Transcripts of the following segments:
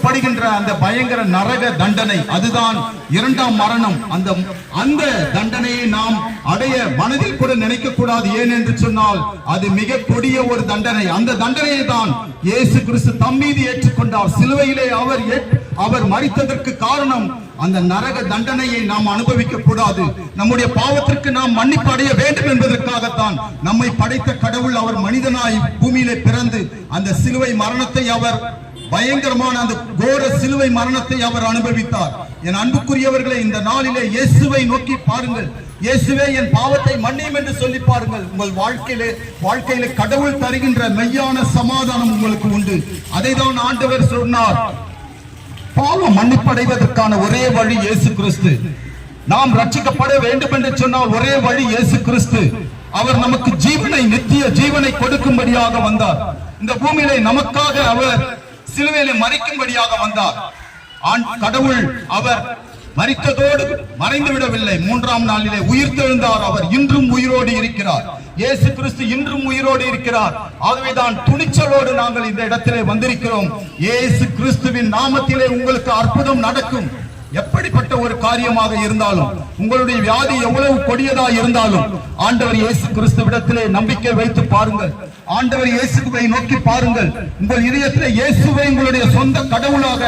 கொடுக்கப்படுகின்ற அந்த பயங்கர நரக தண்டனை, அதுதான் இரண்டாம் மரணம். அந்த தண்டனையை நாம் அடைய மனதில் கூட நினைக்க கூடாது. ஏன் என்று சொன்னால் அது மிக கொடிய ஒரு தண்டனை. அந்த தண்டனையை தான் இயேசு கிறிஸ்து தம் மீது ஏற்றுக்கொண்டார். சிலுவையிலே அவர் மரித்ததற்கு காரணம் அந்த நரக தண்டனையை நாம் அனுபவிக்க கூடாது. நம்முடைய பாவத்திற்கு நாம் மன்னிப்பு அடைய வேண்டும் என்பதற்காகத்தான் நம்மை படைத்த கடவுள் அவர் மனிதனாய் பூமியிலே பிறந்து அந்த சிலுவை மரணத்தை, அவர் பயங்கரமான அந்த கோர சிலுவை மரணத்தை அவர் அனுபவித்தார். என் அன்புக்குரியவர்களை, இந்த நாளிலே இயேசுவை நோக்கி பாருங்கள். இயேசுவே என் பாவத்தை மன்னியும் என்று சொல்லி பாருங்கள். உங்கள் வாழ்க்கையிலே கடவுள் தருகின்ற மெய்யான சமாதானம் உங்களுக்கு உண்டு. அதை தான் ஆண்டவர் சொன்னார். பாவம் மன்னிப்படைவதற்கான ஒரே வழி இயேசு கிறிஸ்து. நாம் ரட்சிக்கப்பட வேண்டும் என்று சொன்னால் ஒரே வழி இயேசு கிறிஸ்து. அவர் நமக்கு ஜீவனை, நித்திய ஜீவனை கொடுக்கும்படியாக வந்தார். இந்த பூமியிலே நமக்காக அவர் சிலுவையிலே மரிக்கும்படியாக வந்தார். கடவுள் அவர் மரித்ததோடு மறைந்து விடவில்லை. மூன்றாம் நாளிலே உயிர்த்தெழுந்தார். அவர் இன்றும் உயிரோடு இருக்கிறார். இயேசு கிறிஸ்து இன்றும் உயிரோடு இருக்கிறார். ஆகவேதான் துணிச்சலோடு நாங்கள் இந்த இடத்திலே வந்திருக்கிறோம். இயேசு கிறிஸ்துவின் நாமத்திலே உங்களுக்கு அற்புதம் நடக்கும். எப்படிப்பட்ட ஒரு காரியமாக இருந்தாலும், உங்களுடைய வியாதி எவ்வளவு கொடியதா இருந்தாலும், ஆண்டவர் இயேசு கிறிஸ்துவிடத்திலே நம்பிக்கை வைத்து பாருங்கள். ஆண்டவர் இயேசுவை நோக்கி பாருங்கள். உங்கள் இதயத்திலே இயேசுவை உங்களுடைய சொந்த கடவுளாக,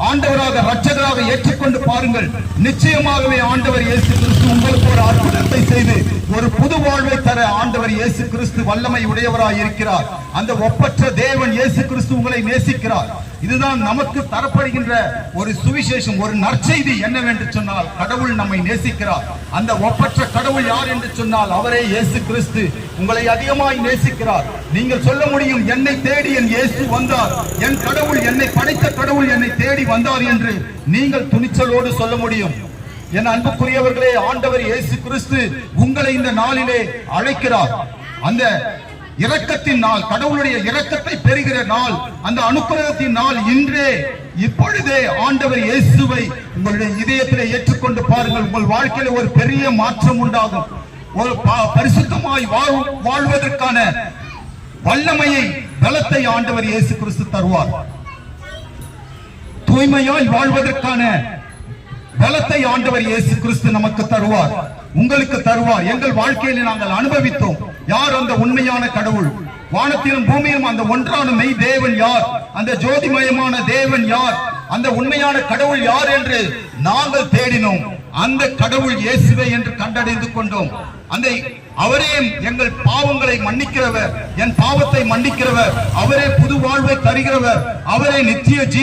ஆண்டவராக, இரட்சகராக ஏற்றுக்கொண்டு பாருங்கள். நிச்சயமாகவே ஆண்டவர் இயேசு கிறிஸ்து உங்களுக்கு ஒரு அற்புதத்தை செய்து ஒரு புது வாழ்வை தர ஆண்டவர் இயேசு கிறிஸ்து வல்லமை உடையவராய் இருக்கிறார். அந்த ஒப்பற்ற தேவன் இயேசு கிறிஸ்து உங்களை நேசிக்கிறார். இதுதான் நமக்கு தரப்படுகின்ற ஒரு சுவிசேஷம், ஒரு நற்செய்தி. என்னவென்று சொன்னால் கடவுள் நம்மை நேசிக்கிறார். அந்த ஒப்பற்ற கடவுள் யார் என்று சொன்னால் அவரே இயேசு கிறிஸ்து. உங்களை அதிகமாய் நேசிக்கிறார். நீங்கள் சொல்ல முடியும், என்னை தேடி என் இயேசு வந்தார், என் கடவுள், என்னை படைத்த கடவுள் என்னை தேடி வந்தார் என்று நீங்கள் துணிச்சலோடு சொல்ல முடியும். என் அன்புக்குரியவர்களே, ஆண்டவர் இயேசு கிறிஸ்து உங்களை இந்த நாளிலே அழைக்கிறார். அந்த இரக்கத்தின் நாள், கடவுளுடைய இரக்கத்தை பெறுகிற நாள், அந்த அனுக்கிரகத்தின் நாள் இன்றே, இப்பொழுதே ஆண்டவர் இயேசுவை உங்களுடைய இதயத்திலே ஏற்றுக்கொண்டு பாருங்கள். உங்கள் வாழ்க்கையில ஒரு பெரிய மாற்றம் உண்டாகும். ஒரு பரிசுத்தமாய் வாழ்வதற்கான வல்லமையை, பலத்தை ஆண்டவர் இயேசு கிறிஸ்து தருவார். தூய்மையாய் வாழ்வதற்கான பலத்தை ஆண்டவர் இயேசு கிறிஸ்து நமக்கு தருவார், உங்களுக்கு தருவார். எங்கள் வாழ்க்கையில் நாங்கள் அனுபவித்தோம். யார் அந்த உண்மையான கடவுள்? வானத்திலும் பூமியிலும் அந்த ஒன்றான மெய் தேவன் யார்? அந்த ஜோதிமயமான தேவன் யார்? அந்த உண்மையான கடவுள் யார் என்று நாங்கள் தேடினோம். அந்த கடவுள் இயேசுவை என்று கண்டறிந்து கொண்டோம். அவரே எங்கள் பாவங்களை மன்னிக்கிறவர், என் பாவத்தை மன்னிக்கிறவர், அவரே புது வாழ்வை தருகிறவர், அவரே நித்திய ஜீவன்